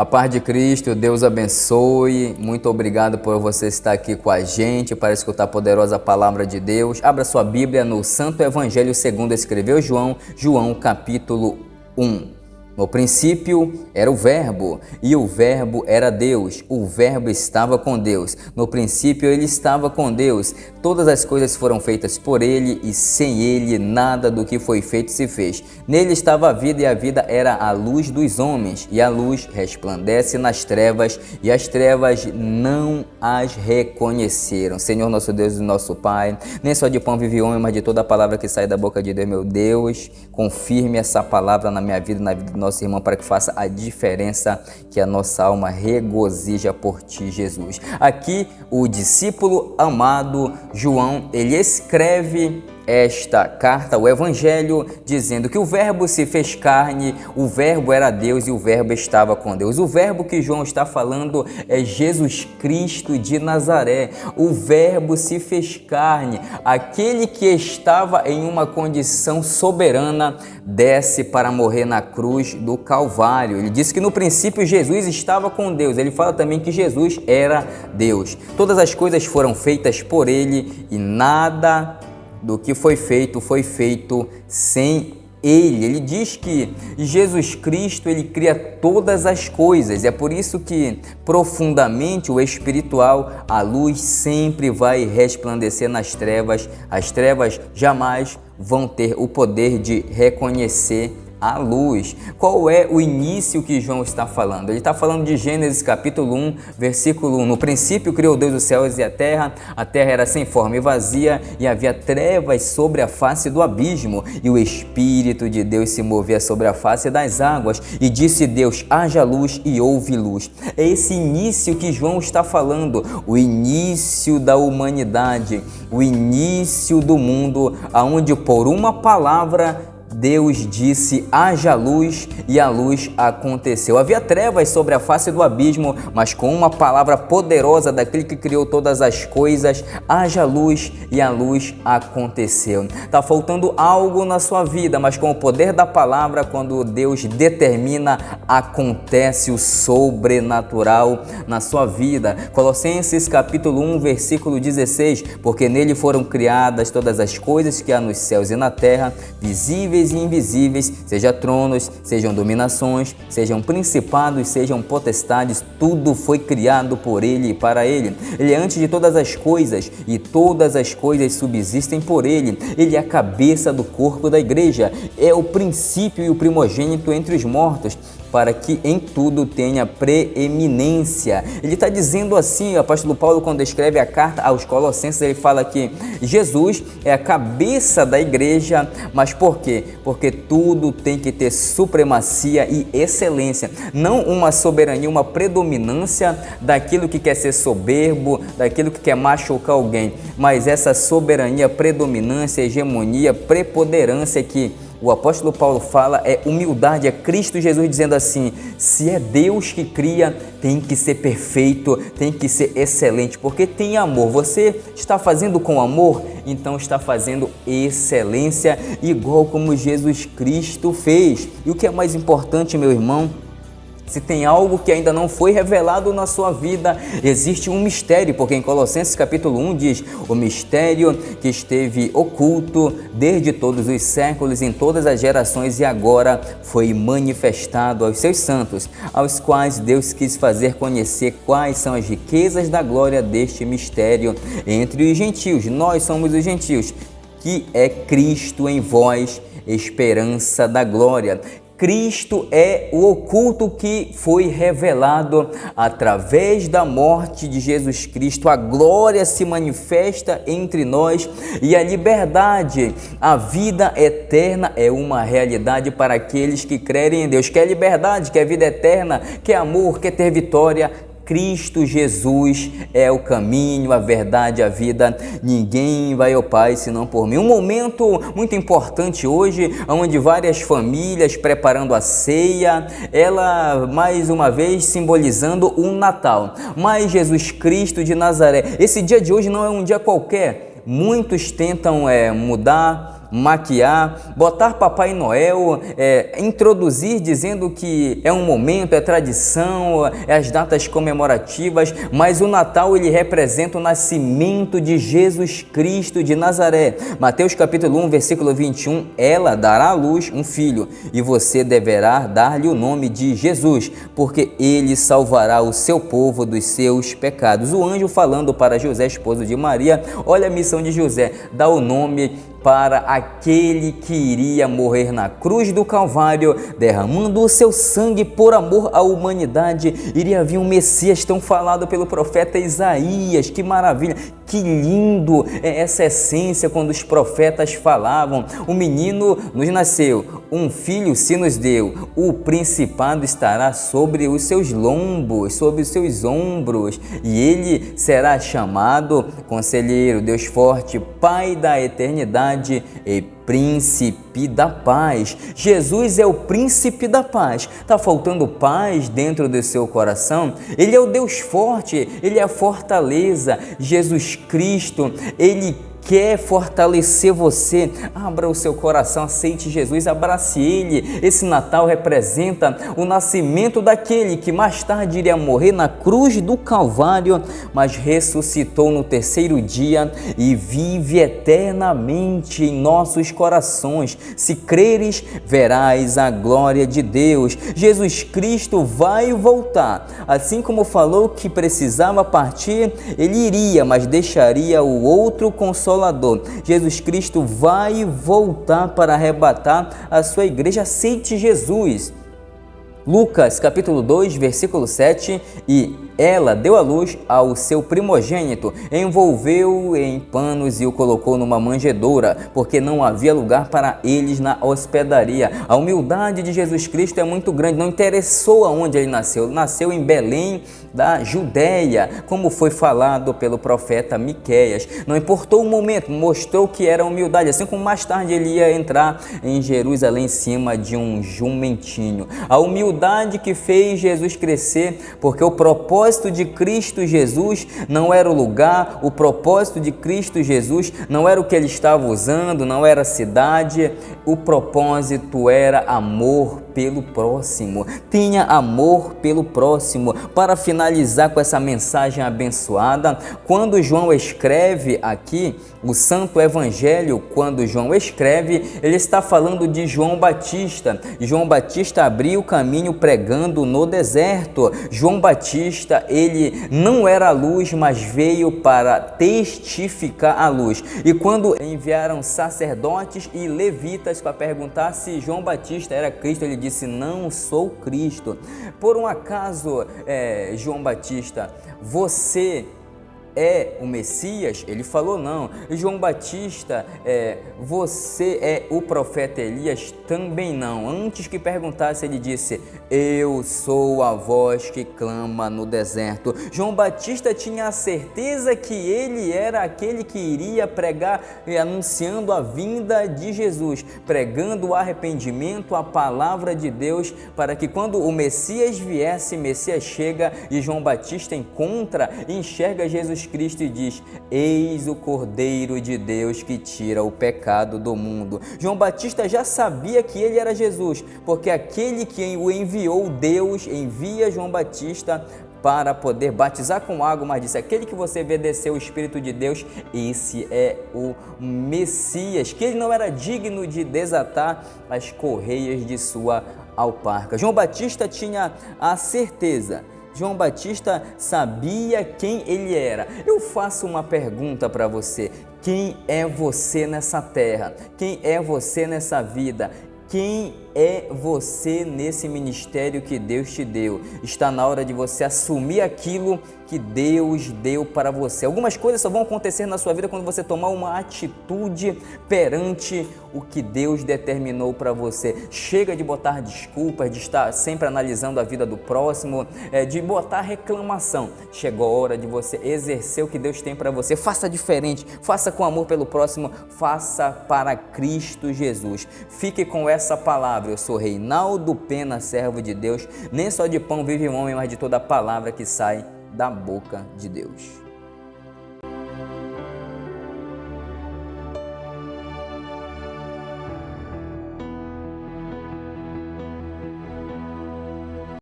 A paz de Cristo, Deus abençoe. Muito obrigado por você estar aqui com a gente para escutar a poderosa palavra de Deus. Abra sua Bíblia no Santo Evangelho segundo escreveu João capítulo 1. No princípio era o Verbo, e o Verbo era Deus. O Verbo estava com Deus. No princípio ele estava com Deus. Todas as coisas foram feitas por ele, e sem ele nada do que foi feito se fez. Nele estava a vida, e a vida era a luz dos homens. E a luz resplandece nas trevas, e as trevas não as reconheceram. Senhor nosso Deus e nosso Pai, nem só de pão vive o homem, mas de toda a palavra que sai da boca de Deus, meu Deus. Confirme essa palavra na minha vida e na vida do nosso irmão, para que faça a diferença, que a nossa alma regozija por ti, Jesus. Aqui o discípulo amado João, ele escreve esta carta, o Evangelho, dizendo que o Verbo se fez carne, o Verbo era Deus e o Verbo estava com Deus. O Verbo que João está falando é Jesus Cristo de Nazaré. O Verbo se fez carne, aquele que estava em uma condição soberana, desce para morrer na cruz do Calvário. Ele disse que no princípio Jesus estava com Deus. Ele fala também que Jesus era Deus. Todas as coisas foram feitas por ele, e nada do que foi feito sem ele. Ele diz que Jesus Cristo, ele cria todas as coisas. É por isso que profundamente o espiritual, a luz sempre vai resplandecer nas trevas. As trevas jamais vão ter o poder de reconhecer a luz. Qual é o início que João está falando? Ele está falando de Gênesis capítulo 1, versículo 1. No princípio criou Deus os céus e a terra era sem forma e vazia, e havia trevas sobre a face do abismo, e o Espírito de Deus se movia sobre a face das águas, e disse Deus, haja luz, e houve luz. É esse início que João está falando, o início da humanidade, o início do mundo, aonde por uma palavra Deus disse, haja luz, e a luz aconteceu. Havia trevas sobre a face do abismo, mas com uma palavra poderosa daquele que criou todas as coisas, haja luz, e a luz aconteceu. Está faltando algo na sua vida, mas com o poder da palavra, quando Deus determina, acontece o sobrenatural na sua vida. Colossenses capítulo 1, versículo 16, porque nele foram criadas todas as coisas que há nos céus e na terra, visíveis e invisíveis, sejam tronos, sejam dominações, sejam principados, sejam potestades, tudo foi criado por ele e para ele. Ele é antes de todas as coisas, e todas as coisas subsistem por ele. Ele é a cabeça do corpo da igreja, é o princípio e o primogênito entre os mortos, para que em tudo tenha preeminência. Ele está dizendo assim, o apóstolo Paulo, quando escreve a carta aos Colossenses, ele fala que Jesus é a cabeça da igreja, mas por quê? Porque tudo tem que ter supremacia e excelência, não uma soberania, uma predominância daquilo que quer ser soberbo, daquilo que quer machucar alguém, mas essa soberania, predominância, hegemonia, preponderância que o apóstolo Paulo fala é humildade, é Cristo Jesus dizendo assim, se é Deus que cria, tem que ser perfeito, tem que ser excelente, porque tem amor. Você está fazendo com amor, então está fazendo excelência, igual como Jesus Cristo fez. E o que é mais importante, meu irmão, se tem algo que ainda não foi revelado na sua vida, existe um mistério, porque em Colossenses capítulo 1 diz, o mistério que esteve oculto desde todos os séculos, em todas as gerações, e agora foi manifestado aos seus santos, aos quais Deus quis fazer conhecer quais são as riquezas da glória deste mistério entre os gentios. Nós somos os gentios, que é Cristo em vós, esperança da glória. Cristo é o oculto que foi revelado através da morte de Jesus Cristo. A glória se manifesta entre nós, e a liberdade, a vida eterna é uma realidade para aqueles que crerem em Deus. Quer liberdade, quer vida eterna, quer amor, quer ter vitória? Cristo Jesus é o caminho, a verdade, a vida. Ninguém vai ao Pai senão por mim. Um momento muito importante hoje, onde várias famílias preparando a ceia, ela mais uma vez simbolizando o Natal. Mas Jesus Cristo de Nazaré, esse dia de hoje não é um dia qualquer. Muitos tentam mudar maquiar, botar Papai Noel, introduzir dizendo que é um momento, é tradição, é as datas comemorativas, mas o Natal ele representa o nascimento de Jesus Cristo de Nazaré. Mateus capítulo 1, versículo 21, ela dará à luz um filho e você deverá dar-lhe o nome de Jesus, porque ele salvará o seu povo dos seus pecados. O anjo falando para José, esposo de Maria, olha a missão de José, dá o nome para aquele que iria morrer na cruz do Calvário, derramando o seu sangue por amor à humanidade. Iria vir um Messias tão falado pelo profeta Isaías. Que maravilha, que lindo é essa essência quando os profetas falavam. O menino nos nasceu, um filho se nos deu, o principado estará sobre os seus lombos, sobre os seus ombros, e ele será chamado Conselheiro, Deus Forte, Pai da Eternidade e Príncipe da Paz. Jesus é o Príncipe da Paz. Está faltando paz dentro do seu coração? Ele é o Deus forte, Ele é a fortaleza. Jesus Cristo, Ele quer fortalecer você. Abra o seu coração, aceite Jesus, abrace Ele. Esse Natal representa o nascimento daquele que mais tarde iria morrer na cruz do Calvário, mas ressuscitou no terceiro dia e vive eternamente em nossos corações. Se creres, verás a glória de Deus. Jesus Cristo vai voltar. Assim como falou que precisava partir, Ele iria, mas deixaria o outro Consolador. Jesus Cristo vai voltar para arrebatar a sua igreja. Aceite Jesus. Lucas capítulo 2, versículo 7, e ela deu à luz ao seu primogênito, envolveu-o em panos e o colocou numa manjedoura, porque não havia lugar para eles na hospedaria. A humildade de Jesus Cristo é muito grande, não interessou aonde ele nasceu em Belém da Judéia, como foi falado pelo profeta Miqueias. Não importou o momento, mostrou que era humildade, assim como mais tarde ele ia entrar em Jerusalém em cima de um jumentinho. A humildade que fez Jesus crescer, porque o propósito de Cristo Jesus não era o lugar, o propósito de Cristo Jesus não era o que ele estava usando, não era a cidade, o propósito era amor pelo próximo. Tenha amor pelo próximo. Para finalizar com essa mensagem abençoada, quando João escreve aqui o Santo Evangelho, quando João escreve, ele está falando de João Batista. João Batista abriu o caminho pregando no deserto. João Batista, ele não era a luz, mas veio para testificar a luz. E quando enviaram sacerdotes e levitas para perguntar se João Batista era Cristo, ele disse: não sou Cristo. Por um acaso, João Batista, você é o Messias? Ele falou não. João Batista, você é o profeta Elias? Também não. Antes que perguntasse, ele disse: eu sou a voz que clama no deserto. João Batista tinha a certeza que ele era aquele que iria pregar, anunciando a vinda de Jesus, pregando o arrependimento, a palavra de Deus, para que quando o Messias viesse, Messias chega e João Batista enxerga Jesus Cristo e diz: eis o Cordeiro de Deus que tira o pecado do mundo. João Batista já sabia que ele era Jesus, porque aquele que o enviou, Deus envia João Batista para poder batizar com água, mas disse: aquele que você vê descer o Espírito de Deus, esse é o Messias, que ele não era digno de desatar as correias de sua alparca. João Batista tinha a certeza. João Batista sabia quem ele era. Eu faço uma pergunta para você: quem é você nessa terra? Quem é você nessa vida? Quem é você nesse ministério que Deus te deu? Está na hora de você assumir aquilo que Deus deu para você. Algumas coisas só vão acontecer na sua vida quando você tomar uma atitude perante o que Deus determinou para você. Chega de botar desculpas, de estar sempre analisando a vida do próximo, de botar reclamação. Chegou a hora de você exercer o que Deus tem para você. Faça diferente, faça com amor pelo próximo, faça para Cristo Jesus. Fique com essa palavra. Eu sou Reinaldo Pena, servo de Deus. Nem só de pão vive o homem, mas de toda a palavra que sai da boca de Deus.